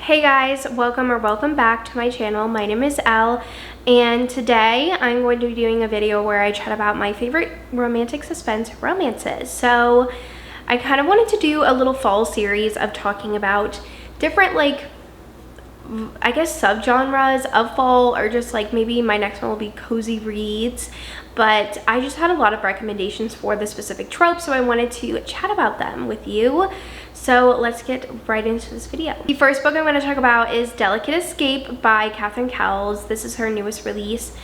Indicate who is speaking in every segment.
Speaker 1: Hey guys, welcome back to my channel. My name is Elle, and today I'm going to be doing a video where I chat about my favorite romantic suspense romances. So I kind of wanted to do a little fall series of talking about different, like, I guess subgenres of fall, or just like maybe my next one will be cozy reads. But I just had a lot of recommendations for the specific tropes, so I wanted to chat about them with you. So let's get right into this video. The first book I'm going to talk about is Delicate Escape by Catherine Cowles. This is her newest release,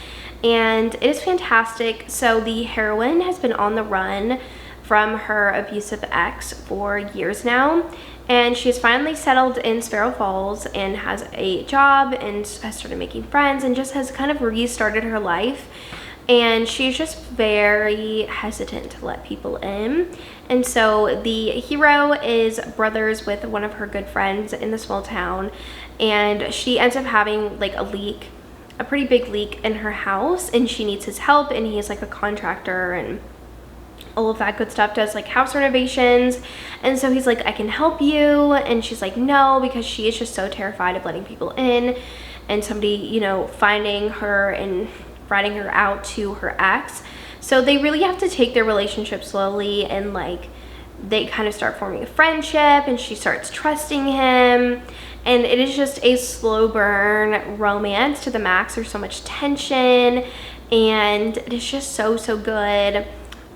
Speaker 1: and it is fantastic. So the heroine has been on the run from her abusive ex for years now, and she's finally settled in Sparrow Falls and has a job and has started making friends and just has kind of restarted her life. And she's just very hesitant to let people in. And so the hero is brothers with one of her good friends in the small town, and she ends up having like a pretty big leak in her house, and she needs his help, and he's like a contractor and all of that good stuff, does like house renovations. And so he's like, I can help you, and she's like, no, because she is just so terrified of letting people in and somebody, you know, finding her and ratting her out to her ex. So they really have to take their relationship slowly, and like they kind of start forming a friendship, and she starts trusting him, and it is just a slow burn romance to the max. There's so much tension, and it's just so good.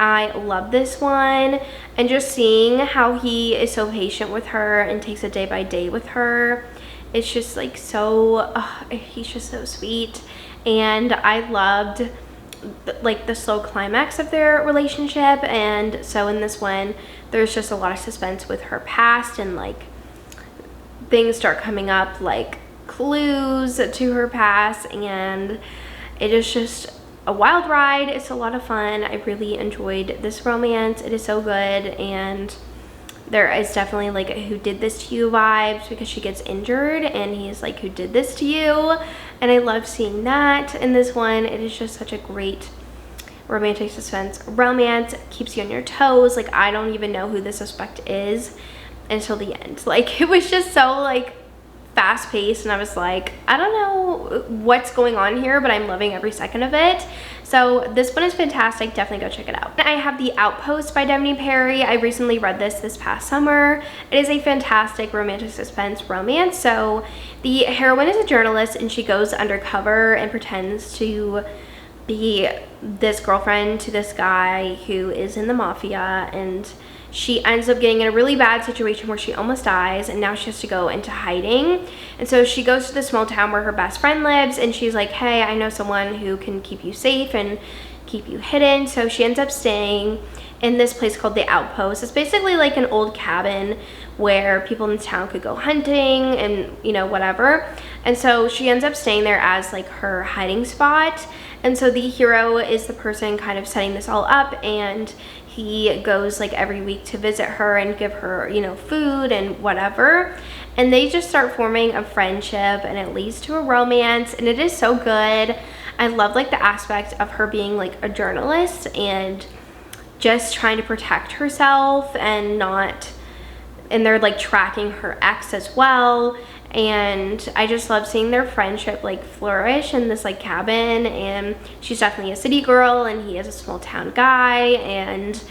Speaker 1: I love this one, and just seeing how he is so patient with her and takes it day by day with her, it's just like so he's just so sweet. And I loved like the slow climax of their relationship. And so in this one, there's just a lot of suspense with her past, and like things start coming up like clues to her past, and it is just a wild ride. It's a lot of fun. I really enjoyed this romance. It is so good, and there is definitely like a who did this to you vibes, because she gets injured and he's like, who did this to you? And I love seeing that in this one. It is just such a great romantic suspense romance. It keeps you on your toes. Like, I don't even know who the suspect is until the end. Like, it was just so like fast paced, and I was like, I don't know what's going on here, but I'm loving every second of it. So this one is fantastic. Definitely go check it out. I have The Outpost by Devney Perry. I recently read this past summer. It is a fantastic romantic suspense romance. So the heroine is a journalist, and she goes undercover and pretends to be this girlfriend to this guy who is in the mafia, and she ends up getting in a really bad situation where she almost dies, and now she has to go into hiding. And so she goes to the small town where her best friend lives, and she's like, hey, I know someone who can keep you safe and keep you hidden. So she ends up staying in this place called The Outpost. It's basically like an old cabin where people in the town could go hunting and, you know, whatever. And so she ends up staying there as like her hiding spot. And so the hero is the person kind of setting this all up, and he goes like every week to visit her and give her, you know, food and whatever. And they just start forming a friendship, and it leads to a romance, and it is so good. I love like the aspect of her being like a journalist and just trying to protect herself, and they're like tracking her ex as well. And I just love seeing their friendship like flourish in this like cabin. And she's definitely a city girl, and he is a small town guy, and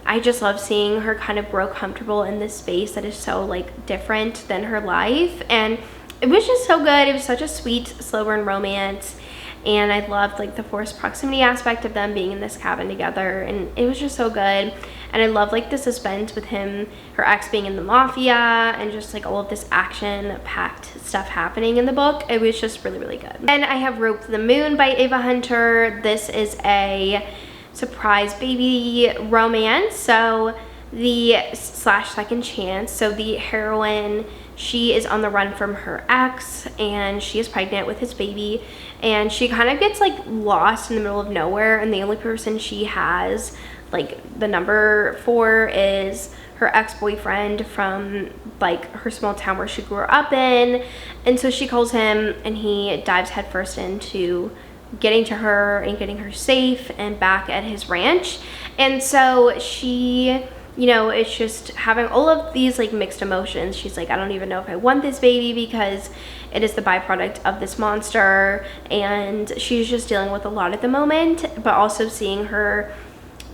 Speaker 1: I just love seeing her kind of grow comfortable in this space that is so like different than her life. And it was just so good. It was such a sweet slow burn romance, and I loved like the forced proximity aspect of them being in this cabin together, and it was just so good. And I love like the suspense with him, her ex being in the mafia, and just like all of this action-packed stuff happening in the book. It was just really good. And I have Rope to the Moon by Ava Hunter. This is a surprise baby romance, so second chance. So the heroine, she is on the run from her ex, and she is pregnant with his baby, and she kind of gets like lost in the middle of nowhere, and the only person she has like the number for is her ex-boyfriend from like her small town where she grew up in. And so she calls him, and he dives headfirst into getting to her and getting her safe and back at his ranch. And so she you know, it's just having all of these like mixed emotions. She's like, I don't even know if I want this baby because it is the byproduct of this monster, and she's just dealing with a lot at the moment, but also seeing her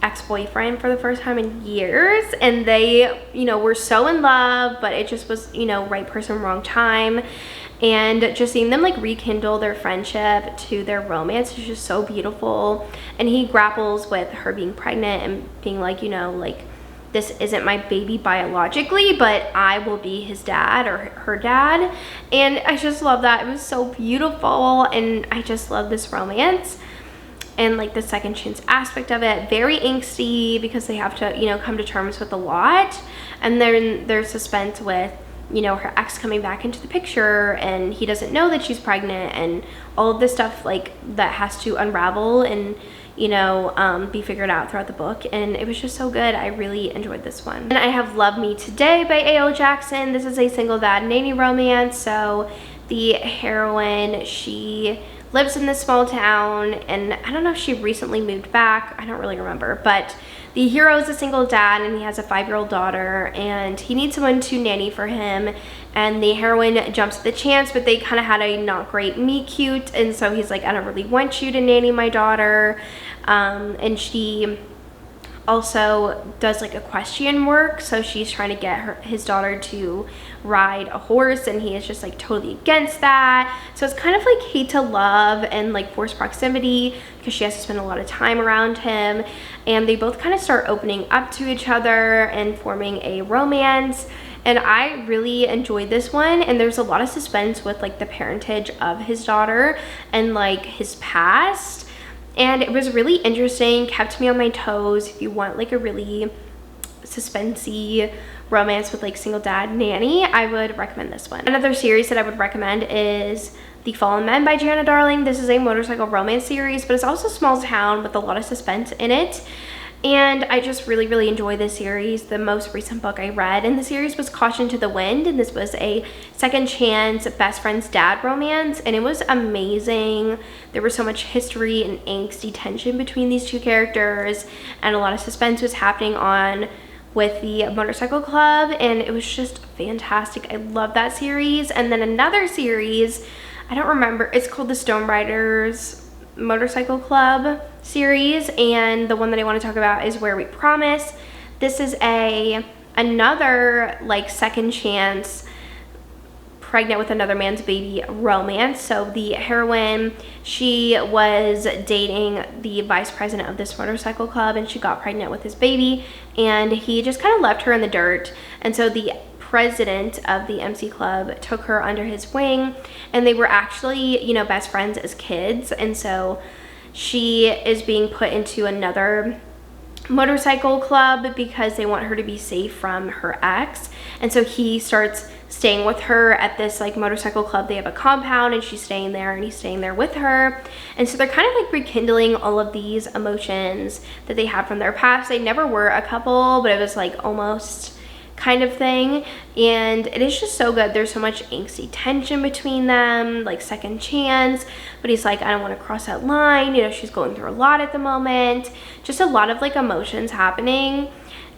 Speaker 1: ex-boyfriend for the first time in years, and they, you know, were so in love, but it just was, you know, right person, wrong time. And just seeing them like rekindle their friendship to their romance is just so beautiful. And he grapples with her being pregnant and being like, you know, like, this isn't my baby biologically, but I will be his dad or her dad. And I just love that. It was so beautiful, and I just love this romance. And like the second chance aspect of it, very angsty because they have to, you know, come to terms with a lot. And then there's suspense with, you know, her ex coming back into the picture, and he doesn't know that she's pregnant, and all of this stuff like that has to unravel and, you know, be figured out throughout the book. And it was just so good. I really enjoyed this one. And I have Love Me Today by A.L. Jackson. This is a single dad nanny romance. So the heroine, she lives in this small town, and I don't know if she recently moved back, I don't really remember, but the hero is a single dad, and he has a 5-year-old daughter, and he needs someone to nanny for him. And the heroine jumps at the chance, but they kind of had a not great meet cute, and so he's like, I don't really want you to nanny my daughter. And she also does like equestrian work, so she's trying to get his daughter to ride a horse, and he is just like totally against that. So it's kind of like hate to love and like forced proximity because she has to spend a lot of time around him, and they both kind of start opening up to each other and forming a romance. And I really enjoyed this one, and there's a lot of suspense with like the parentage of his daughter and like his past. And it was really interesting, kept me on my toes. If you want like a really suspensey romance with like single dad nanny, I would recommend this one. Another series that I would recommend is The Fallen Men by Jana Darling. This is a motorcycle romance series, but it's also small town with a lot of suspense in it. And I just really, really enjoy this series. The most recent book I read in the series was Caution to the Wind, and this was a second chance best friend's dad romance, and it was amazing. There was so much history and angsty tension between these two characters, and a lot of suspense was happening on with the motorcycle club, and it was just fantastic. I love that series. And then another series, I don't remember, it's called the Stone Riders Motorcycle Club series, and the one that I want to talk about is Where We Promise. This is another like second chance pregnant with another man's baby romance. So the heroine, she was dating the vice president of this motorcycle club, and she got pregnant with his baby, and he just kind of left her in the dirt. And so the president of the MC club took her under his wing, and they were actually, you know, best friends as kids. And so she is being put into another motorcycle club because they want her to be safe from her ex. And so he starts staying with her at this like motorcycle club. They have a compound, and she's staying there, and he's staying there with her. And so they're kind of like rekindling all of these emotions that they had from their past. They never were a couple, but it was like almost kind of thing, and it is just so good. There's so much angsty tension between them, like second chance, but he's like, I don't want to cross that line, you know, she's going through a lot at the moment, just a lot of like emotions happening,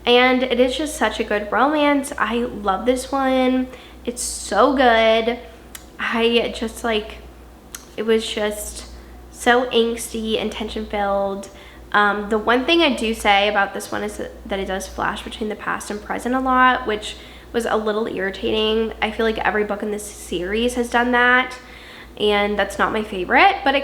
Speaker 1: and it is just such a good romance. I love this one. It's so good. I just like, it was just so angsty and tension filled. The one thing I do say about this one is that it does flash between the past and present a lot, which was a little irritating. I feel like every book in this series has done that, and that's not my favorite, but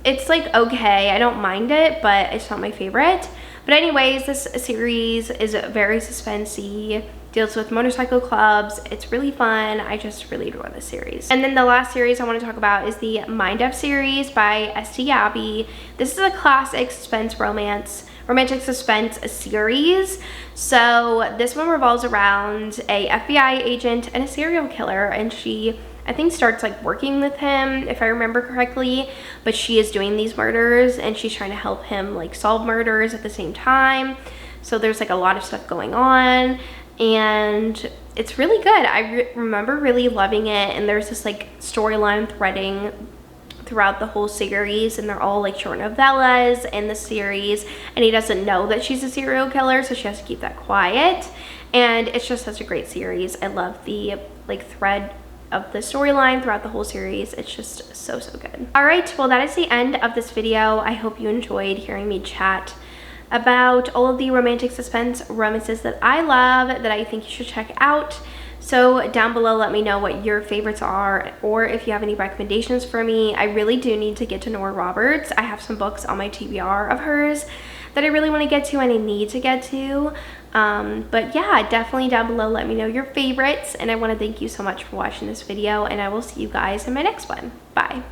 Speaker 1: it's like okay, I don't mind it, but it's not my favorite. But anyways, this series is very suspensey, deals with motorcycle clubs. It's really fun. I just really adore this series. And then the last series I want to talk about is the Mind Up series by S.T. Abbey. This is a classic suspense romantic suspense series. So this one revolves around a FBI agent and a serial killer, and she, I think, starts like working with him, if I remember correctly, but she is doing these murders, and she's trying to help him like solve murders at the same time. So there's like a lot of stuff going on, and it's really good. I remember really loving it, and there's this like storyline threading throughout the whole series, and they're all like short novellas in the series, and he doesn't know that she's a serial killer, so she has to keep that quiet. And it's just such a great series. I love the like thread of the storyline throughout the whole series. It's just so good. All right, well, that is the end of this video. I hope you enjoyed hearing me chat about all of the romantic suspense romances that I love, that I think you should check out. So down below, let me know what your favorites are, or if you have any recommendations for me. I really do need to get to Nora Roberts. I have some books on my TBR of hers that I really want to get to and I need to get to. But yeah, definitely down below, let me know your favorites. And I want to thank you so much for watching this video, and I will see you guys in my next one. Bye.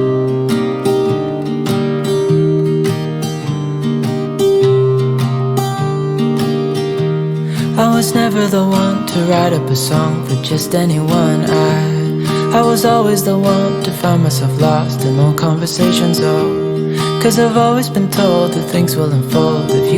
Speaker 2: I was never the one to write up a song for just anyone. I was always the one to find myself lost in long conversations. Oh, 'cause I've always been told that things will unfold if you